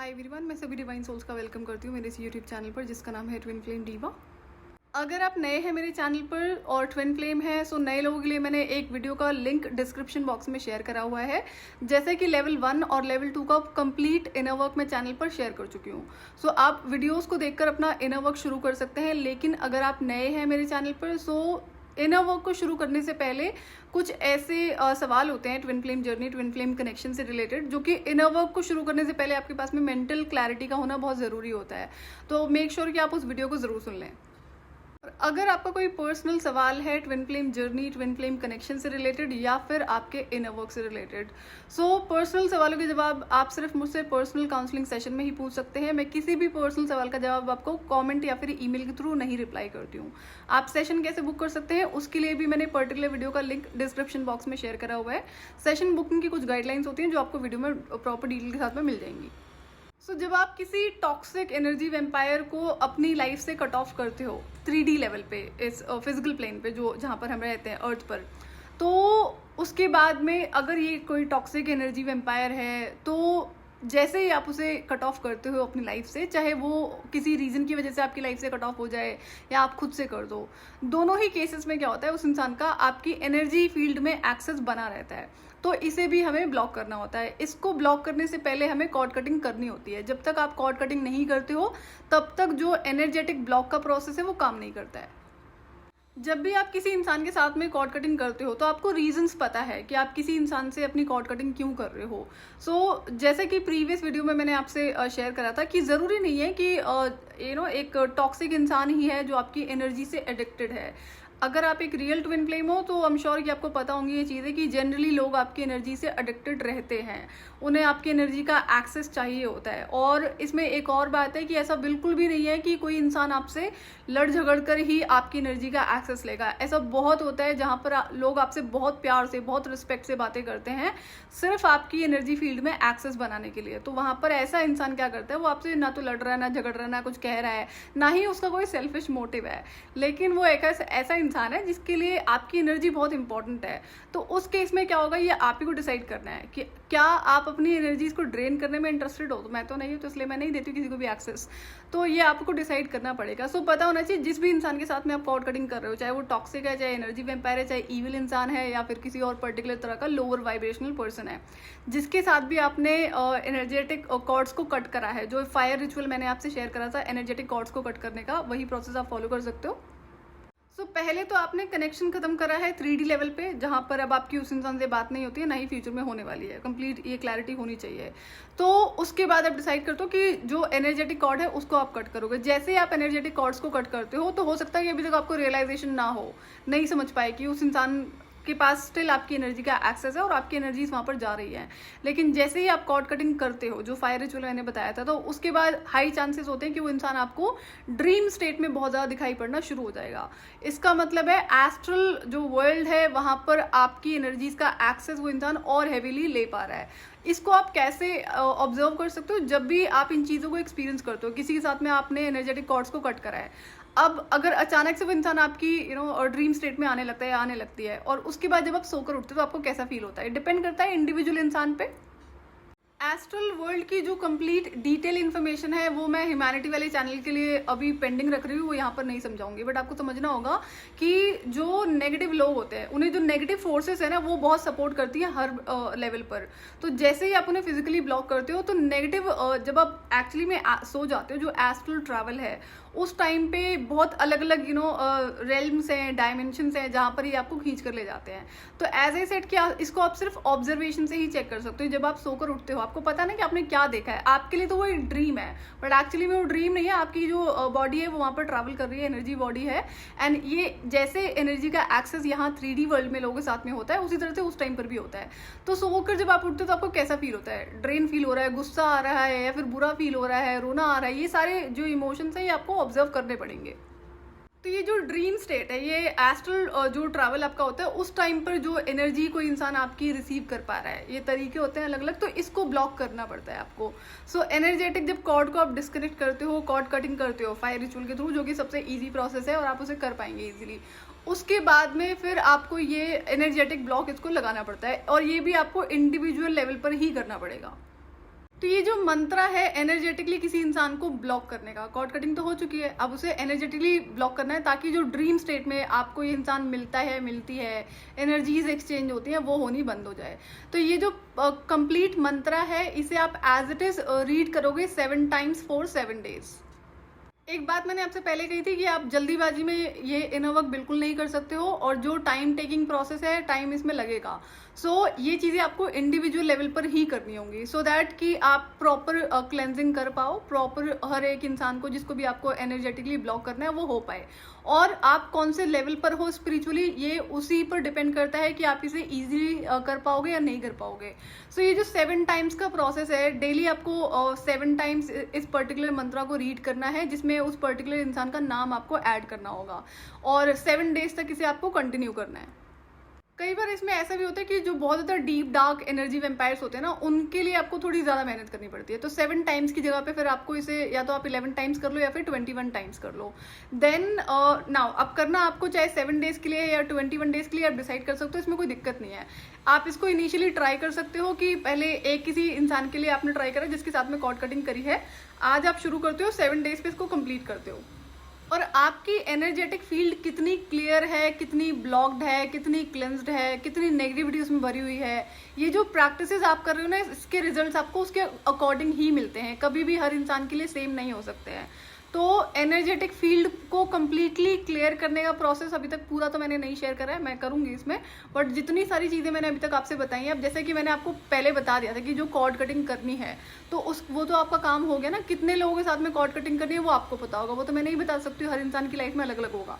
Hi everyone, मैं सभी divine souls का वेलकम करती हूँ मेरे इस यूट्यूब चैनल पर जिसका नाम है ट्विन फ्लेम डीवा। अगर आप नए हैं मेरे चैनल पर और ट्विन फ्लेम है सो नए लोगों के लिए मैंने एक वीडियो का लिंक डिस्क्रिप्शन बॉक्स में शेयर करा हुआ है। जैसे कि लेवल 1 और लेवल 2 का कंप्लीट इनर वर्क मैं चैनल पर शेयर कर चुकी हूँ। सो आप वीडियोस को देखकर अपना इनर वर्क शुरू कर सकते हैं। लेकिन अगर आप नए हैं मेरे चैनल पर सो इनर वर्क को शुरू करने से पहले कुछ ऐसे सवाल होते हैं twin flame journey, twin flame connection से रिलेटेड, जो कि इनर वर्क को शुरू करने से पहले आपके पास में मेंटल क्लैरिटी का होना बहुत ज़रूरी होता है। तो मेक श्योर कि आप उस वीडियो को ज़रूर सुन लें। और अगर आपका कोई पर्सनल सवाल है twin flame journey, twin flame connection से रिलेटेड या फिर आपके इनर वर्क से रिलेटेड, सो पर्सनल सवालों के जवाब आप सिर्फ मुझसे पर्सनल काउंसलिंग सेशन में ही पूछ सकते हैं। मैं किसी भी पर्सनल सवाल का जवाब आपको कमेंट या फिर ईमेल के थ्रू नहीं रिप्लाई करती हूँ। आप सेशन कैसे बुक कर सकते हैं उसके लिए भी मैंने पर्टिकुलर वीडियो का लिंक डिस्क्रिप्शन बॉक्स में शेयर करा हुआ है। सेशन बुकिंग की कुछ गाइडलाइंस होती हैं जो आपको वीडियो में प्रॉपर डिटेल के साथ में मिल जाएंगी। जब आप किसी टॉक्सिक एनर्जी वेम्पायर को अपनी लाइफ से कट ऑफ करते हो 3D लेवल पे, इस फिजिकल प्लेन पे जो जहाँ पर हम रहते हैं अर्थ पर, तो उसके बाद में अगर ये कोई टॉक्सिक एनर्जी वेम्पायर है तो जैसे ही आप उसे कट ऑफ करते हो अपनी लाइफ से, चाहे वो किसी रीज़न की वजह से आपकी लाइफ से कट ऑफ हो जाए या आप खुद से कर दो, दोनों ही केसेस में क्या होता है, उस इंसान का आपकी एनर्जी फील्ड में एक्सेस बना रहता है। तो इसे भी हमें ब्लॉक करना होता है। इसको ब्लॉक करने से पहले हमें कॉर्ड कटिंग करनी होती है। जब तक आप कॉर्ड कटिंग नहीं करते हो तब तक जो एनर्जेटिक ब्लॉक का प्रोसेस है वो काम नहीं करता है। जब भी आप किसी इंसान के साथ में कॉर्ड कटिंग करते हो तो आपको रीजंस पता है कि आप किसी इंसान से अपनी कॉर्ड कटिंग क्यों कर रहे हो। जैसे कि प्रीवियस वीडियो में मैंने आपसे शेयर करा था कि ज़रूरी नहीं है कि एक टॉक्सिक इंसान ही है जो आपकी एनर्जी से एडिक्टेड है। अगर आप एक रियल ट्विन फ्लेम हो तो आई एम श्योर कि आपको पता होंगी ये चीज़ें कि जनरली लोग आपकी एनर्जी से एडिक्टेड रहते हैं। उन्हें आपकी एनर्जी का एक्सेस चाहिए होता है। और इसमें एक और बात है कि ऐसा बिल्कुल भी नहीं है कि कोई इंसान आपसे लड़ झगड़ कर ही आपकी एनर्जी का एक्सेस लेगा। ऐसा बहुत होता है जहाँ पर लोग आपसे बहुत प्यार से, बहुत रिस्पेक्ट से बातें करते हैं सिर्फ आपकी एनर्जी फील्ड में एक्सेस बनाने के लिए। तो वहाँ पर ऐसा इंसान क्या करता है, वो आपसे ना तो लड़ रहा है, ना झगड़ रहा है, ना कुछ कह रहा है, ना ही उसका कोई सेल्फिश मोटिव है, लेकिन वो एक ऐसा इंसान है जिसके लिए आपकी एनर्जी बहुत इंपॉर्टेंट है। तो उस केस में क्या होगा, ये आप ही को डिसाइड करना है कि क्या आप अपनी एनर्जीज को ड्रेन करने में इंटरेस्टेड हो। तो मैं तो नहीं हूँ, तो इसलिए मैं नहीं देती किसी को भी एक्सेस। तो ये आपको डिसाइड करना पड़ेगा। पता होना चाहिए जिस भी इंसान के साथ में आप कॉर्ड कटिंग कर रहे हो, चाहे वो टॉक्सिक है, चाहे एनर्जी वेम्पायर है, चाहे ईविल इंसान है, या फिर किसी और पर्टिकुलर तरह का लोअर वाइब्रेशनल पर्सन है, जिसके साथ भी आपने एनर्जेटिक कॉर्ड्स को कट करा है। जो फायर रिचुअल मैंने आपसे शेयर करा था एनर्जेटिक कॉर्ड्स को कट करने का, वही प्रोसेस आप फॉलो कर सकते हो। पहले तो आपने कनेक्शन खत्म करा है 3D लेवल पे, जहां पर अब आपकी उस इंसान से बात नहीं होती है, ना ही फ्यूचर में होने वाली है। कंप्लीट ये क्लैरिटी होनी चाहिए। तो उसके बाद आप डिसाइड करते हो कि जो एनर्जेटिक कॉर्ड है उसको आप कट करोगे। जैसे ही आप एनर्जेटिक कॉर्ड्स को कट करते हो तो हो सकता है कि अभी तक आपको रियलाइजेशन ना हो, नहीं समझ पाए कि उस इंसान के पास स्टिल आपकी एनर्जी का एक्सेस है और आपकी एनर्जीज वहाँ पर जा रही है। लेकिन जैसे ही आप कॉर्ड कटिंग करते हो, जो फायर रिचुअल मैंने बताया था, तो उसके बाद हाई चांसेस होते हैं कि वो इंसान आपको ड्रीम स्टेट में बहुत ज़्यादा दिखाई पड़ना शुरू हो जाएगा। इसका मतलब है एस्ट्रल जो वर्ल्ड है वहाँ पर आपकी एनर्जीज का एक्सेस वो इंसान और हैवीली ले पा रहा है। इसको आप कैसे ऑब्जर्व कर सकते हो, जब भी आप इन चीज़ों को एक्सपीरियंस करते हो। किसी के साथ में आपने एनर्जेटिक कॉर्ड्स को कट करा है, अब अगर अचानक से वो इंसान आपकी ड्रीम स्टेट में आने लगता है या आने लगती है, और उसके बाद जब आप सोकर उठते हो तो आपको कैसा फील होता है, डिपेंड करता है इंडिविजुअल इंसान पे। एस्ट्रल वर्ल्ड की जो कंप्लीट डिटेल इन्फॉर्मेशन है वो मैं ह्यूमैनिटी वाले चैनल के लिए अभी पेंडिंग रख रही हूँ, वो यहाँ पर नहीं समझाऊंगी। बट आपको समझना होगा कि जो नेगेटिव लोग होते हैं उन्हें जो नेगेटिव फोर्सेस है ना वो बहुत सपोर्ट करती है हर लेवल पर। तो जैसे ही आप उन्हें फिजिकली ब्लॉक करते हो तो नेगेटिव जब आप एक्चुअली में सो जाते हो, जो एस्ट्रल ट्रैवल है उस टाइम पे बहुत अलग अलग रेल्म्स हैं, डायमेंशंस हैं, जहाँ पर ये आपको खींच कर ले जाते हैं। तो एज ए सेट क्या, इसको आप सिर्फ ऑब्जर्वेशन से ही चेक कर सकते हो। जब आप सोकर उठते हो आपको पता ना कि आपने क्या देखा है, आपके लिए तो वो एक ड्रीम है, बट एक्चुअली में वो ड्रीम नहीं है। आपकी जो बॉडी है वो वहाँ पर ट्रैवल कर रही है, एनर्जी बॉडी है। एंड ये जैसे एनर्जी का एक्सेस यहाँ 3D वर्ल्ड में लोगों के साथ में होता है, उसी तरह से उस टाइम पर भी होता है। तो सोकर जब आप उठते हो तो आपको कैसा फील होता है, ड्रेन फील हो रहा है, गुस्सा आ रहा है, या फिर बुरा फील हो रहा है, रोना आ रहा है, ये सारे जो इमोशंस हैं ये आपको ऑब्जर्व करने पड़ेंगे। तो ये जो ड्रीम स्टेट है, ये एस्ट्रल जो ट्रैवल आपका होता है उस टाइम पर जो एनर्जी कोई इंसान आपकी रिसीव कर पा रहा है, ये तरीके होते हैं अलग अलग, तो इसको ब्लॉक करना पड़ता है आपको। एनर्जेटिक जब कॉर्ड को आप डिस्कनेक्ट करते हो, कॉर्ड कटिंग करते हो फायर रिचुअल के थ्रू, जो कि सबसे ईजी प्रोसेस है और आप उसे कर पाएंगे ईजिली, उसके बाद में फिर आपको ये एनर्जेटिक ब्लॉक इसको लगाना पड़ता है, और ये भी आपको इंडिविजुअल लेवल पर ही करना पड़ेगा। तो ये जो मंत्रा है एनर्जेटिकली किसी इंसान को ब्लॉक करने का, कॉर्ड कटिंग तो हो चुकी है, अब उसे एनर्जेटिकली ब्लॉक करना है ताकि जो ड्रीम स्टेट में आपको ये इंसान मिलता है, मिलती है, एनर्जीज एक्सचेंज होती हैं, वो होनी बंद हो जाए। तो ये जो कंप्लीट मंत्रा है इसे आप एज इट इज रीड करोगे 7 टाइम्स फॉर 7 डेज। एक बात मैंने आपसे पहले कही थी कि आप जल्दीबाजी में ये इनर वर्क बिल्कुल नहीं कर सकते हो, और जो टाइम टेकिंग प्रोसेस है, टाइम इसमें लगेगा। ये चीज़ें आपको इंडिविजुअल लेवल पर ही करनी होंगी, सो दैट कि आप प्रॉपर क्लेंजिंग कर पाओ, प्रॉपर हर एक इंसान को जिसको भी आपको एनर्जेटिकली ब्लॉक करना है वो हो पाए। और आप कौन से लेवल पर हो स्पिरिचुअली, ये उसी पर डिपेंड करता है कि आप इसे इजीली कर पाओगे या नहीं कर पाओगे। ये जो 7 टाइम्स का प्रोसेस है, डेली आपको 7 टाइम्स इस पर्टिकुलर मंत्रा को रीड करना है, जिसमें उस पर्टिकुलर इंसान का नाम आपको ऐड करना होगा, और 7 डेज तक इसे आपको कंटिन्यू करना है। कई बार इसमें ऐसा भी होता है कि जो बहुत ज़्यादा डीप डार्क एनर्जी वेम्पायर्स होते हैं ना, उनके लिए आपको थोड़ी ज़्यादा मेहनत करनी पड़ती है। तो 7 टाइम्स की जगह पे फिर आपको इसे या तो आप 11 टाइम्स कर लो या फिर 21 टाइम्स कर लो। देन नाउ अब करना आपको चाहे 7 डेज के लिए या 21 डेज के लिए आप डिसाइड कर सकते हो, इसमें कोई दिक्कत नहीं है। आप इसको इनिशियली ट्राई कर सकते हो कि पहले एक किसी इंसान के लिए आपने ट्राई करा जिसके साथ में कॉर्ड कटिंग करी है, आज आप शुरू करते हो, 7 डेज पे इसको कंप्लीट करते हो, और आपकी एनर्जेटिक फील्ड कितनी क्लियर है, कितनी ब्लॉक्ड है, कितनी क्लेंस्ड है, कितनी नेगेटिविटी उसमें भरी हुई है, ये जो प्रैक्टिसेस आप कर रहे हो ना, इसके रिजल्ट्स आपको उसके अकॉर्डिंग ही मिलते हैं। कभी भी हर इंसान के लिए सेम नहीं हो सकते हैं। तो एनर्जेटिक फील्ड को कम्प्लीटली क्लियर करने का प्रोसेस अभी तक पूरा तो मैंने नहीं शेयर करा है, मैं करूंगी इसमें, बट जितनी सारी चीज़ें मैंने अभी तक आपसे बताई हैं, अब जैसे कि मैंने आपको पहले बता दिया था कि जो कॉर्ड कटिंग करनी है, तो वो तो आपका काम हो गया ना। कितने लोगों के साथ में कॉर्ड कटिंग करनी है वो आपको पता होगा, वो तो मैं नहीं बता सकती, हर इंसान की लाइफ में अलग अलग होगा।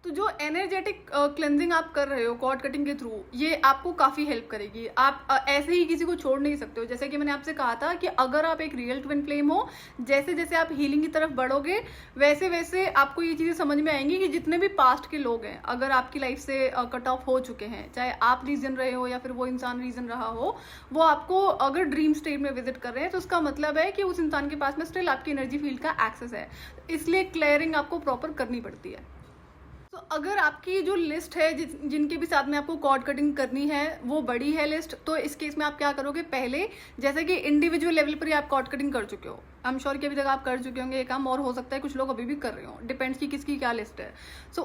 तो जो एनर्जेटिक क्लेंजिंग आप कर रहे हो कॉर्ड कटिंग के थ्रू, ये आपको काफ़ी हेल्प करेगी। आप ऐसे ही किसी को छोड़ नहीं सकते हो। जैसे कि मैंने आपसे कहा था कि अगर आप एक रियल ट्विन फ्लेम हो, जैसे जैसे आप हीलिंग की तरफ बढ़ोगे वैसे वैसे आपको ये चीज़ें समझ में आएंगी कि जितने भी पास्ट के लोग हैं, अगर आपकी लाइफ से कट ऑफ हो चुके हैं, चाहे आप रीजन रहे हो या फिर वो इंसान रीजन रहा हो, वो आपको अगर ड्रीम स्टेट में विजिट कर रहे हैं तो उसका मतलब है कि उस इंसान के पास में स्टिल आपकी एनर्जी फील्ड का एक्सेस है, इसलिए क्लियरिंग आपको प्रॉपर करनी पड़ती है। तो अगर आपकी जो लिस्ट है जिनके भी साथ में आपको कॉर्ड कटिंग करनी है वो बड़ी है लिस्ट, तो इस केस में आप क्या करोगे, पहले जैसे कि इंडिविजुअल लेवल पर ही आप कॉर्ड कटिंग कर चुके हो, आई एम श्योर कि अभी तक आप कर चुके होंगे ये काम, और हो सकता है कुछ लोग अभी भी कर रहे हो, डिपेंड्स कि किसकी क्या लिस्ट है।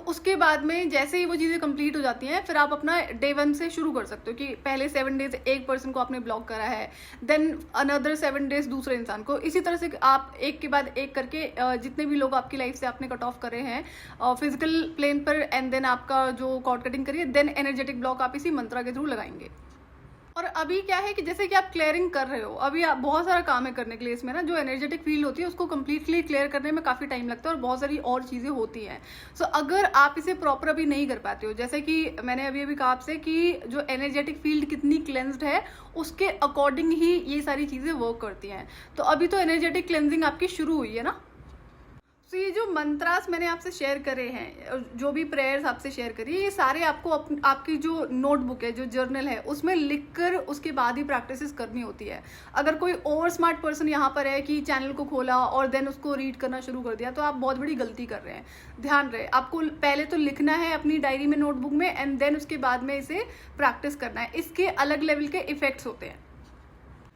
उसके बाद में जैसे ही वो चीज़ें कंप्लीट हो जाती हैं, फिर आप अपना डे 1 से शुरू कर सकते हो कि पहले 7 डेज एक पर्सन को आपने ब्लॉक करा है, देन अनदर 7 डेज दूसरे इंसान को, इसी तरह से आप एक के बाद एक करके जितने भी लोग आपकी लाइफ से आपने कट ऑफ करे हैं फिजिकल प्लेन पर, एंड देन आपका जो कॉर्ड कटिंग करिए, देन एनर्जेटिक ब्लॉक आप इसी मंत्रा के थ्रू लगाएंगे। और अभी क्या है कि जैसे कि आप क्लियरिंग कर रहे हो, अभी आप बहुत सारा काम है करने के लिए इसमें ना, जो एनर्जेटिक फील्ड होती है उसको कंप्लीटली क्लियर करने में काफ़ी टाइम लगता है और बहुत सारी और चीज़ें होती हैं। अगर आप इसे प्रॉपर अभी नहीं कर पाते हो, जैसे कि मैंने अभी अभी कहा आपसे कि जो एनर्जेटिक फील्ड कितनी क्लेंस्ड है उसके अकॉर्डिंग ही ये सारी चीज़ें वर्क करती हैं। तो अभी तो एनर्जेटिक क्लेंजिंग आपकी शुरू हुई है ना। ये जो मंत्रास मैंने आपसे शेयर करे हैं, जो भी प्रेयर्स आपसे शेयर करी, ये सारे आपको आपकी जो नोटबुक है, जो जर्नल है, उसमें लिखकर उसके बाद ही प्रैक्टिस करनी होती है। अगर कोई ओवर स्मार्ट पर्सन यहाँ पर है कि चैनल को खोला और देन उसको रीड करना शुरू कर दिया, तो आप बहुत बड़ी गलती कर रहे हैं। ध्यान रहे, आपको पहले तो लिखना है अपनी डायरी में, नोटबुक में, एंड देन उसके बाद में इसे प्रैक्टिस करना है। इसके अलग लेवल के इफेक्ट्स होते हैं।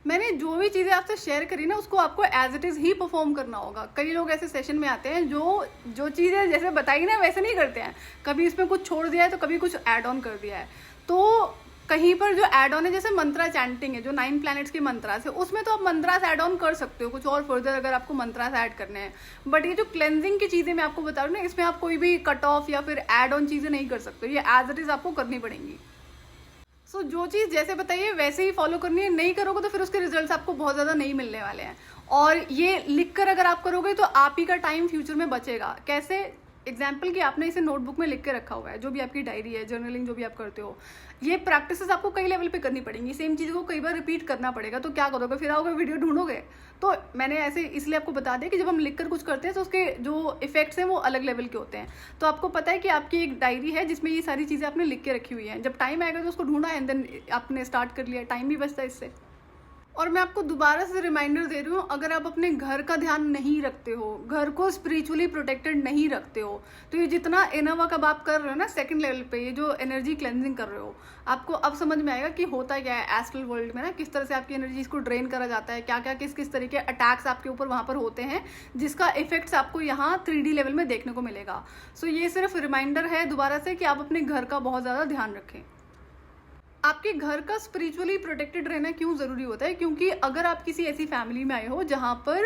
मैंने जो भी चीज़ें आपसे शेयर करी ना, उसको आपको एज इट इज़ ही परफॉर्म करना होगा। कई लोग ऐसे सेशन में आते हैं जो चीज़ें जैसे बताई ना वैसे नहीं करते हैं, कभी इसमें कुछ छोड़ दिया है तो कभी कुछ ऐड ऑन कर दिया है। तो कहीं पर जो ऐड ऑन है, जैसे मंत्रा चैंटिंग है, जो 9 प्लैनेट्स की मंत्रास है, उसमें तो आप मंत्रास ऐड ऑन कर सकते हो कुछ और फर्दर अगर आपको मंत्रास ऐड करने हैं। बट ये जो क्लेंजिंग की चीज़ें मैं आपको बता रही हूँ ना, इसमें आप कोई भी कट ऑफ या फिर ऐड ऑन चीज़ें नहीं कर सकते, ये एज इट इज़ आपको करनी पड़ेंगी। जो चीज़ जैसे बताइए वैसे ही फॉलो करनी है, नहीं करोगे तो फिर उसके रिजल्ट्स आपको बहुत ज़्यादा नहीं मिलने वाले हैं। और ये लिखकर अगर आप करोगे तो आप ही का टाइम फ्यूचर में बचेगा। कैसे? एग्जाम्पल कि आपने इसे नोटबुक में लिख के रखा हुआ है, जो भी आपकी डायरी है, जर्नलिंग जो भी आप करते हो, ये प्रैक्टिसेस आपको कई लेवल पे करनी पड़ेंगी। सेम चीज़ को कई बार रिपीट करना पड़ेगा। तो क्या करोगे, फिर आओगे वीडियो ढूंढोगे। तो मैंने ऐसे इसलिए आपको बता दिया कि जब हम लिखकर कुछ करते हैं तो उसके जो इफेक्ट्स हैं वो अलग लेवल के होते हैं। तो आपको पता है कि आपकी एक डायरी है जिसमें ये सारी चीज़ें आपने लिख के रखी हुई हैं, जब टाइम आएगा तो उसको ढूंढा एंड देन आपने स्टार्ट कर लिया, टाइम भी बचता है इससे। और मैं आपको दोबारा से रिमाइंडर दे रही हूँ, अगर आप अपने घर का ध्यान नहीं रखते हो, घर को स्पिरिचुअली प्रोटेक्टेड नहीं रखते हो, तो ये जितना इनर वर्क अब आप कर रहे हो ना सेकंड लेवल पे, ये जो एनर्जी क्लेंजिंग कर रहे हो, आपको अब समझ में आएगा कि होता क्या है एस्ट्रल वर्ल्ड में ना, किस तरह से आपकी एनर्जीज को ड्रेन करा जाता है, क्या क्या किस किस तरह के अटैक्स आपके ऊपर वहाँ पर होते हैं, जिसका इफेक्ट्स आपको यहाँ 3D लेवल में देखने को मिलेगा। सो ये सिर्फ रिमाइंडर है दोबारा से कि आप अपने घर का बहुत ज़्यादा ध्यान रखें। आपके घर का स्पिरिचुअली प्रोटेक्टेड रहना क्यों ज़रूरी होता है? क्योंकि अगर आप किसी ऐसी फैमिली में आए हो जहाँ पर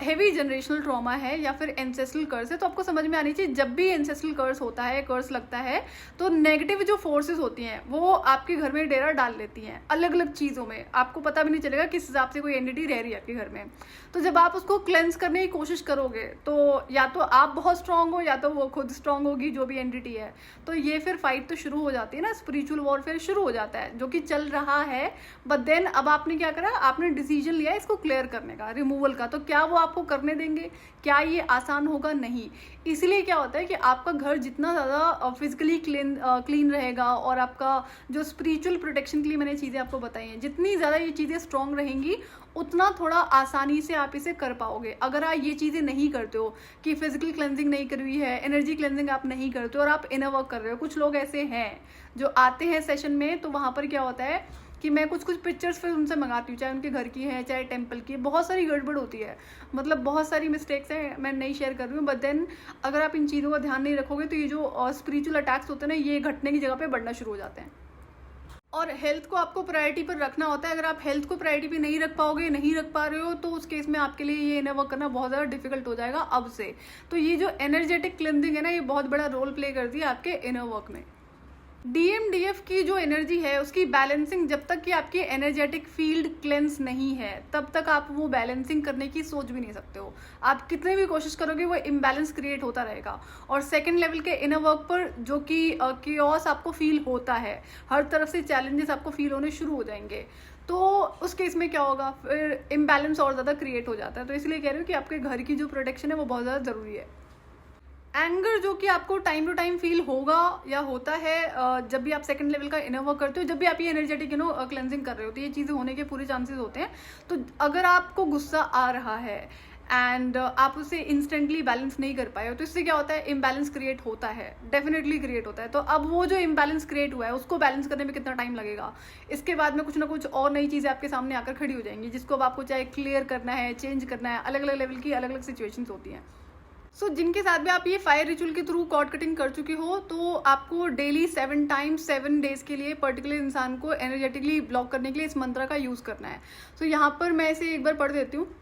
हेवी जनरेशनल ट्रॉमा है या फिर एंसेस्ट्रल कर्स है, तो आपको समझ में आनी चाहिए जब भी एंसेस्ट्रल कर्स होता है, कर्स लगता है, तो नेगेटिव जो फोर्सेस होती हैं वो आपके घर में डेरा डाल लेती हैं अलग अलग चीज़ों में। आपको पता भी नहीं चलेगा किस हिसाब से कोई एंटिटी रह रही है आपके घर में। तो जब आप उसको क्लेंस करने की कोशिश करोगे तो या तो आप बहुत स्ट्रांग हो या तो वो खुद स्ट्रांग होगी जो भी एंटिटी है। तो ये फिर फाइट तो शुरू हो जाती है ना, स्पिरिचुअल वॉरफेयर शुरू हो जाता है जो कि चल रहा है। बट देन अब आपने क्या करा, आपने डिसीजन लिया इसको क्लियर करने का, रिमूवल का। तो क्या वो आपको करने देंगे? क्या ये आसान होगा? नहीं। इसलिए क्या होता है कि आपका घर जितना ज़्यादा फिजिकली क्लीन रहेगा और आपका जो स्पिरिचुअल प्रोटेक्शन के लिए मैंने चीज़ें आपको बताई हैं, जितनी ज़्यादा ये चीज़ें स्ट्रांग रहेंगी उतना थोड़ा आसानी से आप इसे कर पाओगे। अगर आप ये चीज़ें नहीं करते हो कि फिजिकल क्लेंजिंग नहीं करी हुई है, एनर्जी क्लेंजिंग आप नहीं करते हो और आप इनर वर्क कर रहे हो, कुछ लोग ऐसे हैं जो आते हैं सेशन में, तो वहाँ पर क्या होता है कि मैं कुछ कुछ पिक्चर्स फिर उनसे मंगाती हूँ, चाहे उनके घर की है चाहे टेम्पल की, बहुत सारी गड़बड़ होती है, मतलब बहुत सारी मिस्टेक्स हैं, मैं नहीं शेयर कर रही हूँ। बट देन अगर आप इन चीज़ों का ध्यान नहीं रखोगे तो ये जो स्पिरिचुअल अटैक्स होते हैं ना, ये घटने की जगह पे बढ़ना शुरू हो जाते हैं। और हेल्थ को आपको प्रायोरिटी पर रखना होता है। अगर आप हेल्थ को प्रायोरिटी पे नहीं रख पाओगे, नहीं रख पा रहे हो, तो उस केस में आपके लिए ये इनर वर्क करना बहुत ज़्यादा डिफिकल्ट हो जाएगा अब से। तो ये जो एनर्जेटिक क्लेंजिंग है ना, ये बहुत बड़ा रोल प्ले करती है आपके इनर वर्क में। DMDF की जो एनर्जी है उसकी बैलेंसिंग, जब तक कि आपकी एनर्जेटिक फील्ड क्लेंस नहीं है तब तक आप वो बैलेंसिंग करने की सोच भी नहीं सकते हो। आप कितने भी कोशिश करोगे वो इम्बैलेंस क्रिएट होता रहेगा। और सेकंड लेवल के इनर वर्क पर जो कि कियोस आपको फील होता है, हर तरफ से चैलेंजेस आपको फील होने शुरू हो जाएंगे, तो उस केस में क्या होगा, फिर इम्बैलेंस और ज़्यादा क्रिएट हो जाता है। तो इसलिए कह रही हूँ कि आपके घर की जो प्रोटेक्शन है वो बहुत ज़्यादा ज़रूरी है। एंगर जो कि आपको टाइम टू टाइम फील होगा या होता है जब भी आप सेकंड लेवल का इनर वर्क करते हो, जब भी आप ये एनर्जेटिक क्लेंजिंग कर रहे हो, तो ये चीज़ें होने के पूरे चांसेस होते हैं। तो अगर आपको गुस्सा आ रहा है एंड आप उसे इंस्टेंटली बैलेंस नहीं कर पाए हो, तो इससे क्या होता है, इम्बैलेंस क्रिएट होता है, डेफिनेटली क्रिएट होता है। तो अब वो जो इम्बैलेंस क्रिएट हुआ है उसको बैलेंस करने में कितना टाइम लगेगा, इसके बाद में कुछ ना कुछ और नई चीज़ें आपके सामने आकर खड़ी हो जाएंगी, जिसको अब आपको चाहे क्लियर करना है, चेंज करना है। अलग अलग लेवल की अलग अलग सिचुएशंस होती हैं। सो जिनके साथ भी आप ये फायर रिचुअल के थ्रू कॉर्ड कटिंग कर चुके हो, तो आपको डेली 7 टाइम्स 7 डेज के लिए पर्टिकुलर इंसान को एनर्जेटिकली ब्लॉक करने के लिए इस मंत्र का यूज़ करना है। सो यहाँ पर मैं इसे एक बार पढ़ देती हूँ।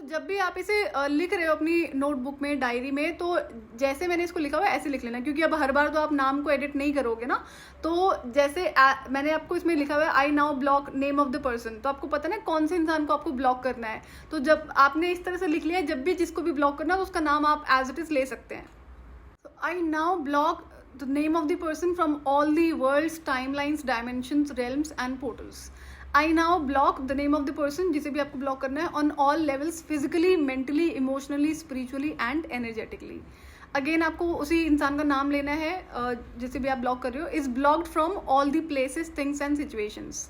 जब भी आप इसे लिख रहे हो अपनी नोटबुक में, डायरी में, तो जैसे मैंने इसको लिखा हुआ है ऐसे लिख लेना, क्योंकि अब हर बार तो आप नाम को एडिट नहीं करोगे ना। तो जैसे मैंने आपको इसमें लिखा हुआ है आई now block name of the person, तो आपको पता है ना कौन से इंसान को आपको ब्लॉक करना है। तो जब आपने इस तरह से लिख लिया, जब भी जिसको भी ब्लॉक करना है तो उसका नाम आप एज इट इज ले सकते हैं। तो I now block the name of the person from all the worlds, timelines, dimensions, realms and portals. I now block the name of the person, जिसे भी आपको ब्लॉक करना है, on all levels, physically, mentally, emotionally, spiritually and energetically. Again आपको उसी इंसान का नाम लेना है जिसे भी आप ब्लॉक कर रहे हो। Is blocked from all the places, things and situations.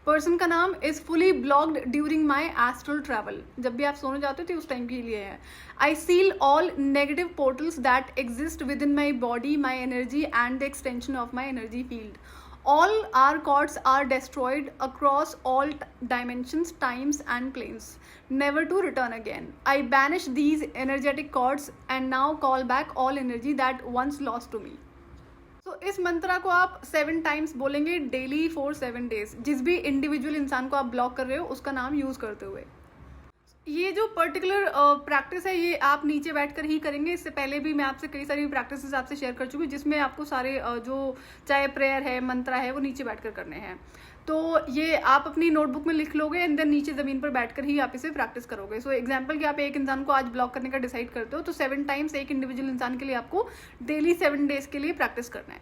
Person का नाम is fully blocked during my astral travel, जब भी आप सोने जाते थे उस टाइम के लिए है। I seal all negative portals that exist within my body, my energy and the extension of my energy field. All our cords are destroyed across all dimensions, times and planes, never to return again. I banish these energetic cords and now call back all energy that once lost to me. तो इस मंत्रा को आप 7 times बोलेंगे daily for 7 days. जिस भी individual इंसान को आप ब्लॉक कर रहे हो उसका नाम यूज़ करते हुए। ये जो पर्टिकुलर प्रैक्टिस है ये आप नीचे बैठकर ही करेंगे। इससे पहले भी मैं आपसे कई सारी प्रैक्टिसेस आपसे शेयर कर चुकी हूँ, जिसमें आपको सारे जो चाहे प्रेयर है, मंत्रा है, वो नीचे बैठकर करने हैं। तो ये आप अपनी नोटबुक में लिख लोगे एंड देन नीचे ज़मीन पर बैठकर ही आप इसे प्रैक्टिस करोगे। सो एग्जांपल कि आप एक इंसान को आज ब्लॉक करने का डिसाइड करते हो, तो 7 टाइम्स एक इंडिविजुअल इंसान के लिए आपको डेली 7 डेज के लिए प्रैक्टिस करना है।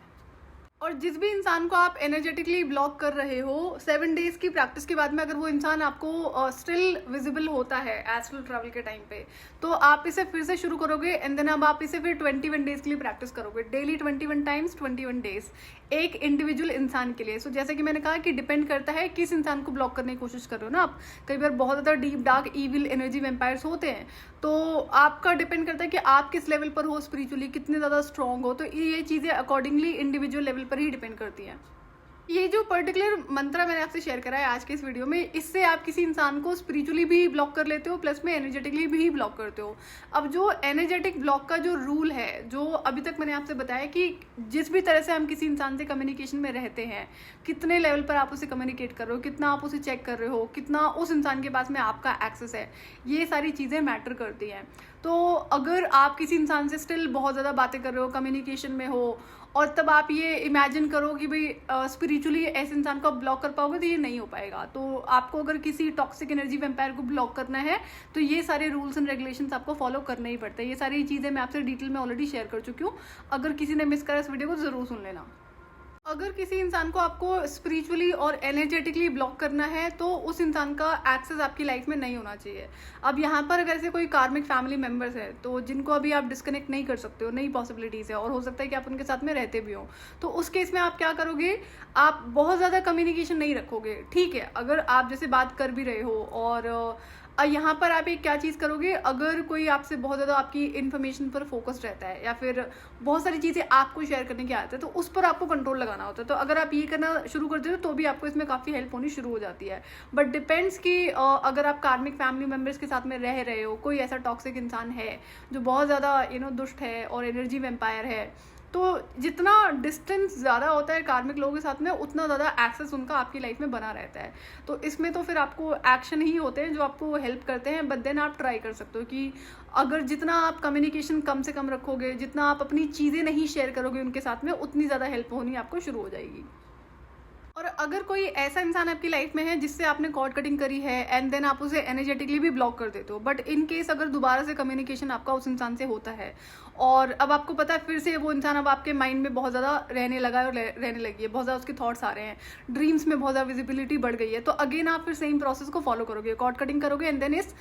और जिस भी इंसान को आप एनर्जेटिकली ब्लॉक कर रहे हो, 7 डेज की प्रैक्टिस के बाद में अगर वो इंसान आपको स्टिल विजिबल होता है एस्ट्रल ट्रैवल के टाइम पे, तो आप इसे फिर से शुरू करोगे एंड देन अब आप इसे फिर 21 डेज के लिए प्रैक्टिस करोगे, डेली 21 टाइम्स 21 डेज, एक इंडिविजुअल इंसान के लिए। सो जैसे कि मैंने कहा कि डिपेंड करता है किस इंसान को ब्लॉक करने की कोशिश कर रहे हो ना आप। कई बार बहुत ज़्यादा deep dark evil energy vampires होते हैं, तो आपका डिपेंड करता है कि आप किस लेवल पर हो स्पिरिचुअली, कितने ज़्यादा स्ट्रांग हो। तो ये चीज़ें अकॉर्डिंगली इंडिविजुअल लेवल पर ही डिपेंड करती हैं। ये जो पर्टिकुलर मंत्र मैंने आपसे शेयर करा है आज के इस वीडियो में, इससे आप किसी इंसान को स्पिरिचुअली भी ब्लॉक कर लेते हो, प्लस में एनर्जेटिकली भी ब्लॉक करते हो। अब जो एनर्जेटिक ब्लॉक का जो रूल है, जो अभी तक मैंने आपसे बताया कि जिस भी तरह से हम किसी इंसान से कम्युनिकेशन में रहते हैं, कितने लेवल पर आप उसे कम्युनिकेट कर रहे हो, कितना आप उसे चेक कर रहे हो, कितना उस इंसान के पास में आपका एक्सेस है, ये सारी चीज़ें मैटर करती हैं। तो अगर आप किसी इंसान से स्टिल बहुत ज़्यादा बातें कर रहे हो, कम्युनिकेशन में हो, और तब आप ये इमेजिन करो कि भाई स्पिरिचुअली ऐसे इंसान को आप ब्लॉक कर पाओगे, तो ये नहीं हो पाएगा। तो आपको अगर किसी टॉक्सिक एनर्जी वेम्पायर को ब्लॉक करना है तो ये सारे रूल्स एंड रेगुलेशंस आपको फॉलो करने ही पड़ते हैं। ये सारी चीज़ें मैं आपसे डिटेल में ऑलरेडी शेयर कर चुकी हूँ। अगर किसी ने मिस करा इस वीडियो को ज़रूर सुन लेना। अगर किसी इंसान को आपको स्पिरिचुअली और एनर्जेटिकली ब्लॉक करना है तो उस इंसान का एक्सेस आपकी लाइफ में नहीं होना चाहिए। अब यहाँ पर अगर ऐसे कोई कार्मिक फैमिली मेंबर्स है तो जिनको अभी आप डिस्कनेक्ट नहीं कर सकते हो, नई पॉसिबिलिटीज़ है और हो सकता है कि आप उनके साथ में रहते भी हो, तो उस केस में आप क्या करोगे, आप बहुत ज़्यादा कम्युनिकेशन नहीं रखोगे। ठीक है, अगर आप जैसे बात कर भी रहे हो और यहाँ पर आप एक क्या चीज़ करोगे, अगर कोई आपसे बहुत ज़्यादा आपकी इन्फॉर्मेशन पर फोकस्ड रहता है या फिर बहुत सारी चीज़ें आपको शेयर करने की आदत है, तो उस पर आपको कंट्रोल लगाना होता है। तो अगर आप ये करना शुरू करते हो तो भी आपको इसमें काफ़ी हेल्प होनी शुरू हो जाती है। बट डिपेंड्स कि अगर आप कार्मिक फैमिली मेम्बर्स के साथ में रह रहे हो, कोई ऐसा टॉक्सिक इंसान है जो बहुत ज़्यादा दुष्ट है और एनर्जी वेम्पायर है, तो जितना डिस्टेंस ज़्यादा होता है कार्मिक लोगों के साथ में, उतना ज़्यादा एक्सेस उनका आपकी लाइफ में बना रहता है। तो इसमें तो फिर आपको एक्शन ही होते हैं जो आपको हेल्प करते हैं। बट देन आप ट्राई कर सकते हो कि अगर जितना आप कम्युनिकेशन कम से कम रखोगे, जितना आप अपनी चीज़ें नहीं शेयर करोगे उनके साथ में, उतनी ज़्यादा हेल्प होनी आपको शुरू हो जाएगी। और अगर कोई ऐसा इंसान आपकी लाइफ में है जिससे आपने कॉर्ड कटिंग करी है एंड देन आप उसे एनर्जेटिकली भी ब्लॉक कर देते हो, बट इन केस अगर दोबारा से कम्युनिकेशन आपका उस इंसान से होता है और अब आपको पता है फिर से वो इंसान अब आपके माइंड में बहुत ज़्यादा रहने लगा है और रहने लगी है, बहुत ज़्यादा उसके थॉट्स आ रहे हैं, ड्रीम्स में बहुत ज़्यादा विजिबिलिटी बढ़ गई है, तो अगेन आप फिर सेम प्रोसेस को फॉलो करोगे, कॉर्ड कटिंग करोगे एंड देन इस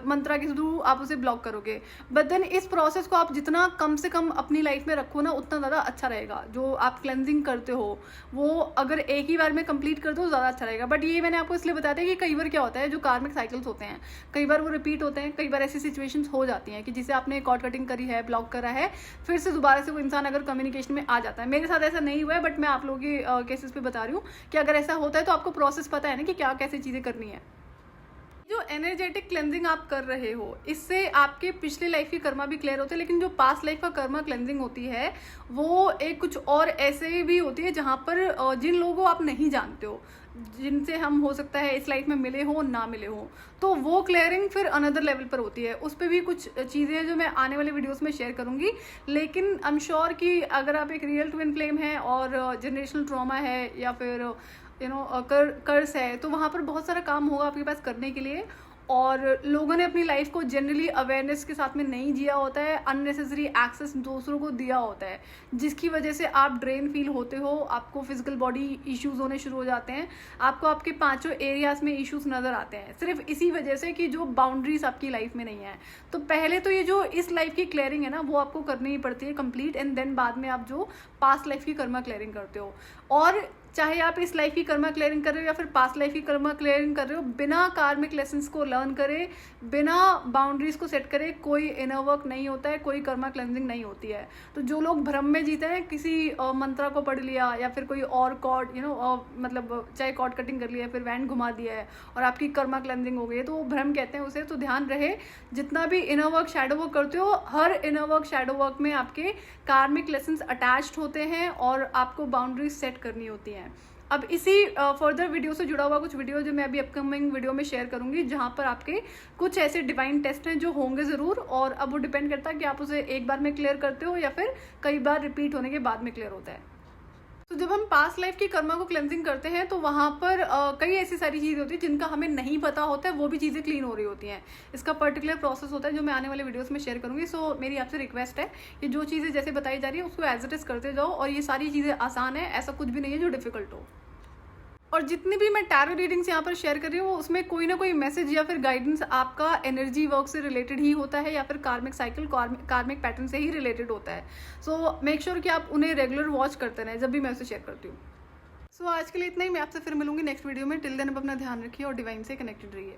मंत्रा के थ्रू आप उसे ब्लॉक करोगे। बट देन इस प्रोसेस को आप जितना कम से कम अपनी लाइफ में रखो ना, उतना ज़्यादा अच्छा रहेगा। जो आप क्लेंजिंग करते हो वो अगर एक ही बार में कंप्लीट कर दो ज़्यादा अच्छा रहेगा। बट ये मैंने आपको इसलिए बताया था कि कई बार क्या होता है, जो कार्मिक साइकिल्स होते हैं कई बार वो रिपीट होते हैं, कई बार ऐसी सिचुएशंस हो जाती हैं कि जिसे आपने कॉर्ड कटिंग करी है, ब्लॉक करा है, फिर से दोबारा से वो इंसान अगर कम्युनिकेशन में आ जाता है। मेरे साथ ऐसा नहीं हुआ है, बट मैं आप लोगों के केसेस पे बता रही हूँ कि अगर ऐसा होता है तो आपको प्रोसेस पता है ना कि क्या कैसे चीज़ें करनी है। जो एनर्जेटिक क्लेंजिंग आप कर रहे हो, इससे आपके पिछले लाइफ की कर्मा भी क्लियर होते हैं, लेकिन जो पास्ट लाइफ का कर्मा क्लेंजिंग होती है वो एक कुछ और ऐसे भी होती है जहाँ पर जिन लोगों को आप नहीं जानते हो, जिनसे हम हो सकता है इस लाइफ में मिले हो ना मिले हो, तो वो क्लियरिंग फिर अनदर लेवल पर होती है। उस पर भी कुछ चीज़ें हैं जो मैं आने वाले वीडियोस में शेयर करूंगी। लेकिन आई एम श्योर कि अगर आप एक रियल ट्विन फ्लेम है और जनरेशनल ट्रॉमा है या फिर कर्स है, तो वहाँ पर बहुत सारा काम होगा आपके पास करने के लिए। और लोगों ने अपनी लाइफ को जनरली अवेयरनेस के साथ में नहीं जिया होता है, अननेसेसरी एक्सेस दूसरों को दिया होता है, जिसकी वजह से आप ड्रेन फील होते हो, आपको फिजिकल बॉडी इश्यूज होने शुरू हो जाते हैं, आपको आपके पांचों एरियाज में इश्यूज नजर आते हैं, सिर्फ इसी वजह से कि जो बाउंड्रीज आपकी लाइफ में नहीं है। तो पहले तो ये जो इस लाइफ की क्लियरिंग है ना, वो आपको करनी ही पड़ती है कंप्लीट, एंड देन बाद में आप जो पास्ट लाइफ की कर्मा क्लियरिंग करते हो। और चाहे आप इस लाइफ की कर्मा क्लियरिंग कर रहे हो या फिर पास्ट लाइफ की कर्मा क्लियरिंग कर रहे हो, बिना कार्मिक लेसन्स को लर्न करे, बिना बाउंड्रीज को सेट करे, कोई इनर वर्क नहीं होता है, कोई कर्मा क्लेंजिंग नहीं होती है। तो जो लोग भ्रम में जीते हैं, किसी मंत्रा को पढ़ लिया या फिर कोई और कॉर्ड मतलब चाहे कॉर्ड कटिंग कर लिया है, फिर वैंड घुमा दिया है और आपकी कर्मा क्लेंजिंग हो गई है, तो वो भ्रम कहते हैं उसे। तो ध्यान रहे, जितना भी इनर वर्क शैडो वर्क करते हो, her inner work shadow work में आपके कार्मिक लेसन्स अटैच्ड होते हैं और आपको बाउंड्रीज सेट करनी होती हैं। अब इसी फर्दर वीडियो से जुड़ा हुआ कुछ वीडियो जो मैं अभी अपकमिंग वीडियो में शेयर करूंगी, जहां पर आपके कुछ ऐसे डिवाइन टेस्ट हैं जो होंगे ज़रूर, और अब वो डिपेंड करता है कि आप उसे एक बार में क्लियर करते हो या फिर कई बार रिपीट होने के बाद में क्लियर होता है। तो जब हम पास्ट लाइफ की कर्मा को क्लेंजिंग करते हैं तो वहाँ पर कई ऐसी सारी चीज़ें होती है जिनका हमें नहीं पता होता है, वो भी चीज़ें क्लीन हो रही होती हैं। इसका पर्टिकुलर प्रोसेस होता है जो मैं आने वाले वीडियोस में शेयर करूँगी। सो मेरी आपसे रिक्वेस्ट है कि जो चीज़ें जैसे बताई जा रही है उसको एज इट इज़ करते जाओ, और ये सारी चीज़ें आसान है, ऐसा कुछ भी नहीं है जो डिफिकल्ट हो। और जितनी भी मैं टैरो रीडिंग्स यहाँ पर शेयर कर रही हूँ उसमें कोई ना कोई मैसेज या फिर गाइडेंस आपका एनर्जी वर्क से रिलेटेड ही होता है, या फिर कार्मिक साइकिल कार्मिक पैटर्न से ही रिलेटेड होता है। सो मेक श्योर कि आप उन्हें रेगुलर वॉच करते रहें जब भी मैं उसे शेयर करती हूँ। सो आज के लिए इतना ही। मैं आपसे फिर मिलूंगी नेक्स्ट वीडियो में। टिल देन अब अपना ध्यान रखिए और डिवाइन से कनेक्टेड रहिए।